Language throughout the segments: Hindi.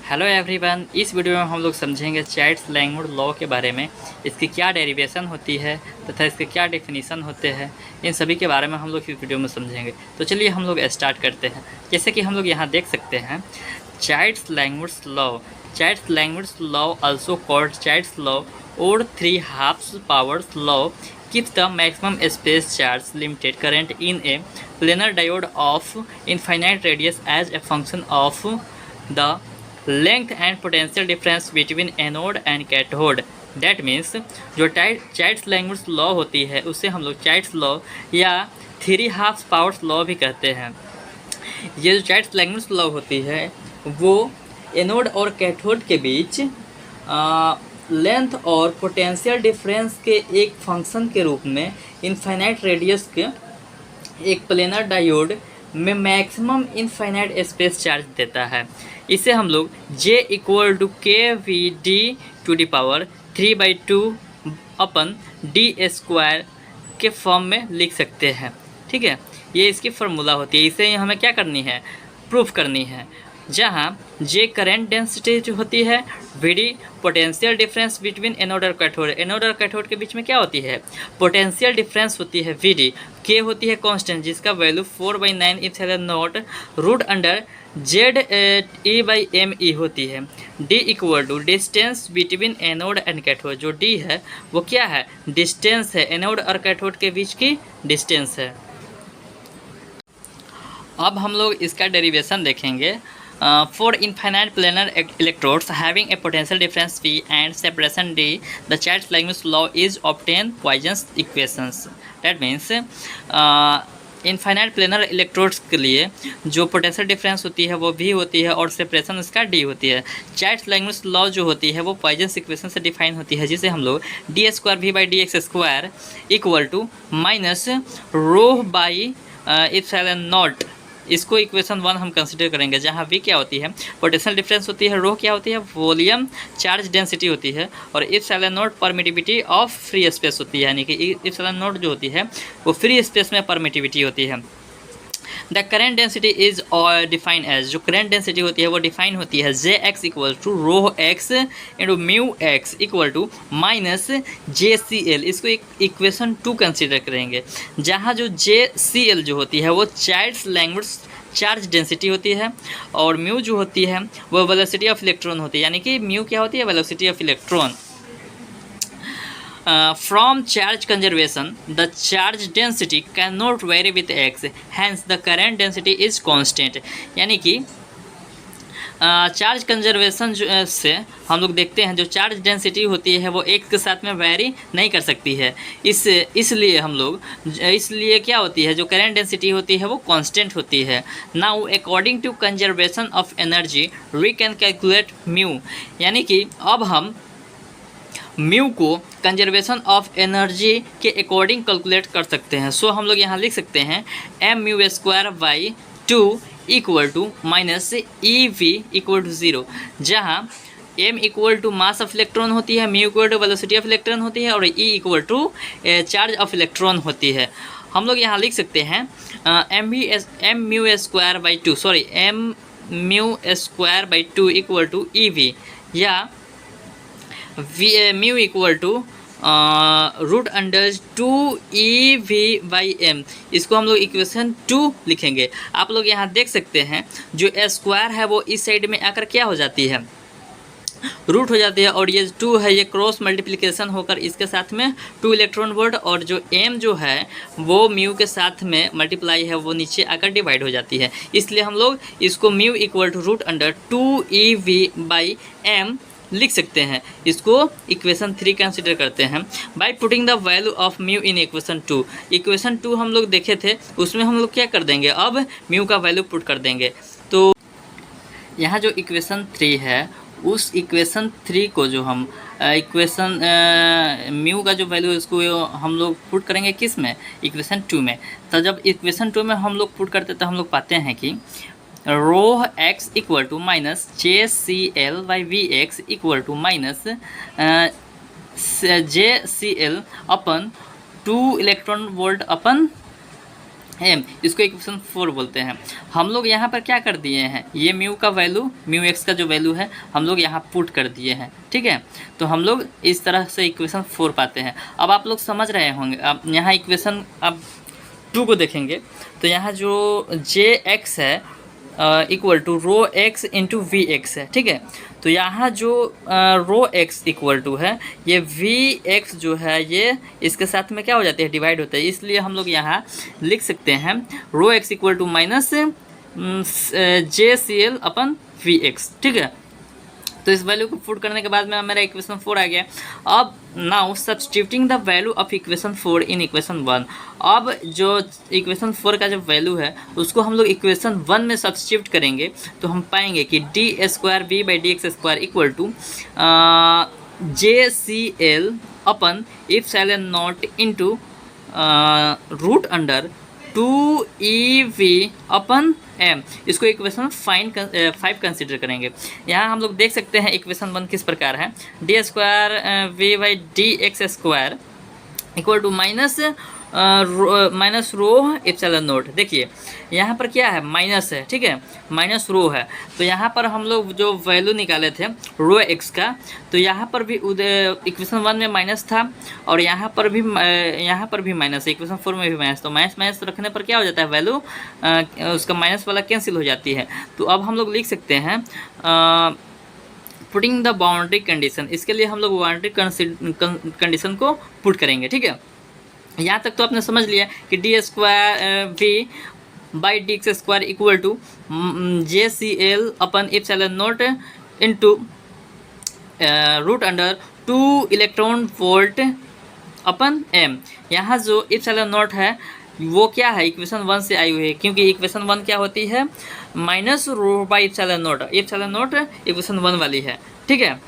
हेलो एवरीवन, इस वीडियो में हम लोग समझेंगे चाइल्ड्स-लैंगमुर लॉ के बारे में। इसकी क्या डेरिवेशन होती है तथा इसके क्या डेफिनेशन होते हैं, इन सभी के बारे में हम लोग इस वीडियो में समझेंगे। तो चलिए हम लोग स्टार्ट करते हैं। जैसे कि हम लोग यहाँ देख सकते हैं, Child's Langmuir law also called Child's law और 3/2 powers law keeps the maximum space charge limited current in a planar diode of infinite radius as a function of the length and potential difference between anode and cathode। That means जो चाइल्ड्स-लैंगमुर लॉ होती है उसे हम लोग चाइल्ड्स लॉ या 3/2 पावर्स लॉ भी कहते हैं। ये जो चाइल्ड्स-लैंगमुर लॉ होती है वो एनोड और कैथोड के बीच लेंथ और पोटेंशियल डिफरेंस के एक फंक्शन के रूप में इनफाइनाइट रेडियस के एक प्लेनर डायोड में मैक्सिमम इनफाइनाइट स्पेस चार्ज देता है। इसे हम लोग J = kV/d⁴ अपन d² के फॉर्म में लिख सकते हैं। ठीक है, ये इसकी फार्मूला होती है। इसे हमें क्या करनी है, प्रूफ करनी है। जहाँ J करंट डेंसिटी जो होती है, VD potential difference between anode और कैथोड। एनोड और कैथोड के बीच में क्या होती है, पोटेंशियल डिफरेंस होती है VD। K होती है कांस्टेंट जिसका value 4/9 epsilon naught root under ZE/ME होती है। D = distance between anode and cathode. जो D है वो क्या है, डिस्टेंस है, एनोड और कैथोड के बीच की डिस्टेंस है। अब हम लोग इसका डेरिवेशन देखेंगे। For infinite planar electrodes having a potential difference V and separation D, the Chailds-Lagrange law is obtained Poisson's equations. That means infinite planar electrodes के लिए जो पोटेंशियल डिफरेंस होती है वो V होती है और सेपरेशन उसका D होती है। चाइल्ड्स-लैंगमुर लॉ जो होती है वो पॉइजन्स इक्वेशन से डिफाइन होती है, जिसे हम लोग d²V/dx² =ρ/ε0 इसको इक्वेशन 1 हम कंसिडर करेंगे। जहाँ V क्या होती है, पोटेंशियल डिफरेंस होती है, ρ क्या होती है, वॉल्यूम चार्ज डेंसिटी होती है, और ε0 परमिटिविटी ऑफ फ्री स्पेस होती है। यानी कि ε0 जो होती है वो फ्री स्पेस में परमिटिविटी होती है। The current density is define as, जो करेंट डेंसिटी होती है वो डिफाइन होती है Jx = ρx × μx = -JCl। इसको एक इक्वेशन 2 कंसिडर करेंगे। जहाँ जो JCl जो होती है वो चाइल्ड्स-लैंगमुर चार्ज डेंसिटी होती है, और म्यू जो होती है वो वेलोसिटी ऑफ इलेक्ट्रॉन होती है। यानी कि म्यू क्या होती है, velocity of electron. From charge conservation, the charge density cannot vary with x, hence the current density is constant। यानी कि चार्ज कंजर्वेशन से हम लोग देखते हैं जो चार्ज डेंसिटी होती है वो एक के साथ में वैरी नहीं कर सकती है। इसलिए क्या होती है, जो करंट डेंसिटी होती है वो कांस्टेंट होती है। Now according to conservation of energy we can calculate mu. यानी कि अब हम म्यू को कंजर्वेशन ऑफ एनर्जी के अकॉर्डिंग कैलकुलेट कर सकते हैं। सो हम लोग यहाँ लिख सकते हैं mμ²/2 = -eV = 0। जहाँ m = मास ऑफ इलेक्ट्रॉन होती है, म्यू = वेलोसिटी ऑफ इलेक्ट्रॉन होती है, और E = चार्ज ऑफ इलेक्ट्रॉन होती है। हम लोग यहाँ लिख सकते हैं mμ²/2 = eV, या μ = √2EV/m। इसको हम लोग इक्वेशन 2 लिखेंगे। आप लोग यहाँ देख सकते हैं जो स्क्वायर है वो इस साइड में आकर क्या हो जाती है, रूट हो जाती है, और ये 2 है ये क्रॉस मल्टीप्लिकेशन होकर इसके साथ में 2 इलेक्ट्रॉन वोल्ट, और जो m जो है वो म्यू के साथ में मल्टीप्लाई है वो नीचे आकर डिवाइड हो जाती है। इसलिए हम लोग इसको μ = √2EV/m लिख सकते हैं। इसको इक्वेशन 3 कंसिडर करते हैं। By putting the value of mu in equation 2। Equation 2 हम लोग देखे थे, उसमें हम लोग क्या कर देंगे, अब म्यू का वैल्यू पुट कर देंगे। तो यहाँ जो इक्वेशन 3 है उस इक्वेशन 3 को जो हम इक्वेशन म्यू का जो वैल्यू इसको हम लोग पुट करेंगे किस में, इक्वेशन 2 में। तो जब इक्वेशन 2 में हम लोग पुट करते तो हम लोग पाते हैं कि ρx = -JCl/Vx = -JCl/2 electron volt upon M, इसको इक्वेशन 4 बोलते हैं। हम लोग यहाँ पर क्या कर दिए हैं, ये म्यू का वैल्यू, म्यू एक्स का जो वैल्यू है हम लोग यहाँ पुट कर दिए हैं, ठीक है। तो हम लोग इस तरह से इक्वेशन 4 पाते हैं। अब आप लोग समझ रहे होंगे। अब यहाँ इक्वेशन अब 2 को देखेंगे तो यहाँ जो जे एक्स है equal to rho X into V X है, ठीक है। तो यहाँ जो रो एक्स इक्वल टू है, ये वी एक्स जो है ये इसके साथ में क्या हो जाती है, डिवाइड होता है। इसलिए हम लोग यहाँ लिख सकते हैं rho x equal to minus J C L upon v x, ठीक है। तो इस वैल्यू को पुट करने के बाद में मेरा इक्वेशन 4 आ गया। अब now substituting the value of equation 4 in equation 1। अब जो इक्वेशन 4 का जो वैल्यू है उसको हम लोग इक्वेशन 1 में सब्स्टिट्यूट करेंगे तो हम पाएंगे कि D square V by D x square equal to J C L upon epsilon naught into root under 2EV upon M. इसको इक्वेशन 5 कंसिडर करेंगे। यहाँ हम लोग देख सकते हैं इक्वेशन 1 किस प्रकार है, D square V by D x square equal to minus rho epsilon naught. देखिए यहाँ पर क्या है, माइनस है, ठीक है, माइनस रो है। तो यहाँ पर हम लोग जो वैल्यू निकाले थे रो एक्स का, तो यहाँ पर भी इक्वेशन 1 में माइनस था और यहाँ पर भी माइनस है, इक्वेशन 4 में भी माइनस। तो माइनस माइनस रखने पर क्या हो जाता है, वैल्यू उसका माइनस वाला कैंसिल हो जाती है। तो अब हम लोग लिख सकते हैं पुटिंग द बाउंड्री कंडीशन। इसके लिए हम लोग बाउंड्री कंडीशन को पुट करेंगे, ठीक है। यहाँ तक तो आपने समझ लिया कि D square V by D x square equal to J C L upon epsilon naught into root under 2 electron volt upon M. यहाँ जो एप्सिलॉन नॉट है वो क्या है, इक्वेशन 1 से आई हुई है, क्योंकि इक्वेशन 1 क्या होती है, minus rho by epsilon not equation 1 वाली है, ठीक है।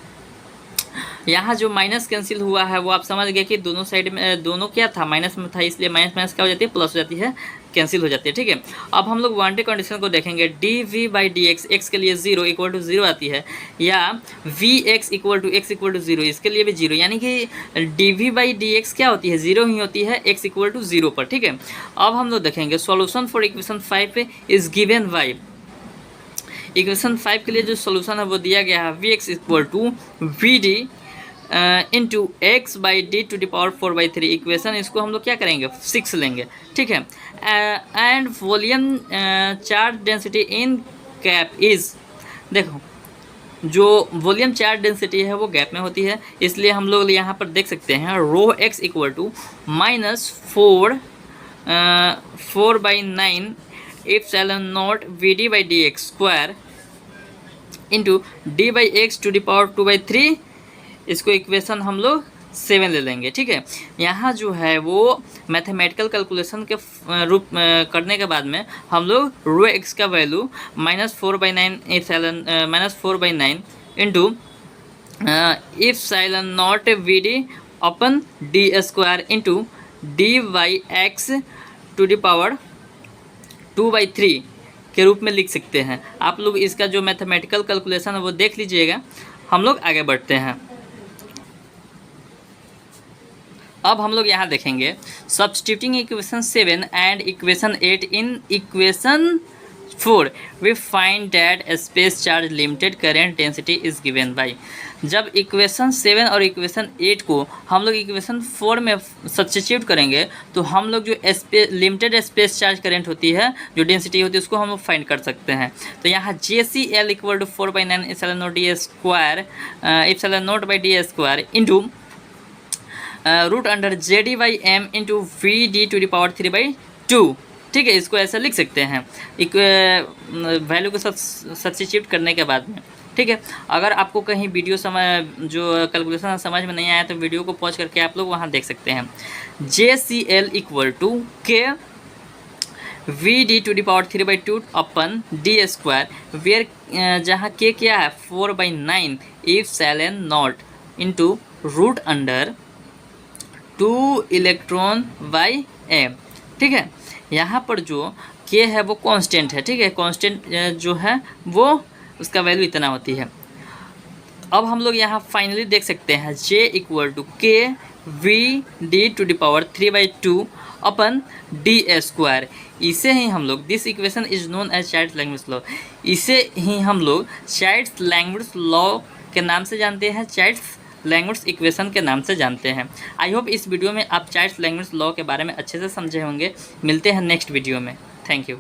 यहाँ जो माइनस कैंसिल हुआ है वो आप समझ गए कि दोनों साइड में दोनों क्या था, माइनस में था, इसलिए माइनस माइनस क्या हो जाती है, प्लस हो जाती है, कैंसिल हो जाती है, ठीक है। अब हम लोग बाउंड्री कंडीशन को देखेंगे, D V by D X, X के लिए 0 इक्वल टू 0 आती है, या V X equal to X equal to 0, इसके लिए भी 0, यानी कि D V by D X क्या होती है, 0 ही होती है एक्स इक्वल टू 0 पर, ठीक है। अब हम लोग देखेंगे solution for equation 5 is given by, equation 5 के लिए जो सोल्यूशन है वो दिया गया है V X equal to V D into X by D to D power 4/3। Equation इसको हम लोग क्या करेंगे, 6 लेंगे, ठीक है। And volume charge density in gap is, देखो जो वॉल्यूम चार्ज डेंसिटी है वो गैप में होती है, इसलिए हम लोग यहाँ पर देख सकते हैं rho x equal to minus 4/9 epsilon naught we d by D x square into D by x to D power 2/3। इसको इक्वेशन हम लोग 7 ले लेंगे, ठीक है। यहाँ जो है वो मैथमेटिकल कैलकुलेशन के रूप करने के बाद में हम लोग रो एक्स का value -4/9 into epsilon naught we D upon D square into D by x to D power 2/3 के रूप में लिख सकते हैं। आप लोग इसका जो मैथमेटिकल कैलकुलेशन है वो देख लीजिएगा। हम लोग आगे बढ़ते हैं। अब हम लोग यहाँ देखेंगे substituting equation 7 and equation 8 in equation 4 we find that space charge limited current density is given by. जब इक्वेशन 7 और इक्वेशन 8 को हम लोग इक्वेशन 4 में सब्स्टिट्यूट करेंगे तो हम लोग जो लिमिटेड स्पेस चार्ज करेंट होती है, जो डेंसिटी होती है, उसको हम लोग फाइंड कर सकते हैं। तो यहाँ J C L equal to 4/9 epsilon naught d square epsilon naught by d square into root under J d by m into v D to D power 3/2, ठीक है। इसको ऐसा लिख सकते हैं वैल्यू को सब्स्टिट्यूट करने के बाद में, ठीक है। अगर आपको कहीं वीडियो जो कैलकुलेशन समझ में नहीं आया तो वीडियो को पॉज करके आप लोग वहाँ देख सकते हैं। J C L equal to K V D to D power 3/2 upon D square, where जहाँ के क्या है 4/9 epsilon naught into root under 2 electron by M, ठीक है। यहाँ पर जो के है वो कांस्टेंट है, ठीक है। कांस्टेंट जो है वो उसका वैल्यू इतना होती है। अब हम लोग यहाँ फाइनली देख सकते हैं J equal to K V D to D power 3/2 upon D square. इसे ही हम लोग this equation is known as Child's language law, इसे ही हम लोग चाइल्ड्स लैंग्वेज लॉ के नाम से जानते हैं, चाइल्ड्स लैंग्वेज इक्वेशन के नाम से जानते हैं। आई होप इस वीडियो में आप चाइल्ड्स लैंग्वेज लॉ के बारे में अच्छे से समझे होंगे। मिलते हैं नेक्स्ट वीडियो में। Thank you.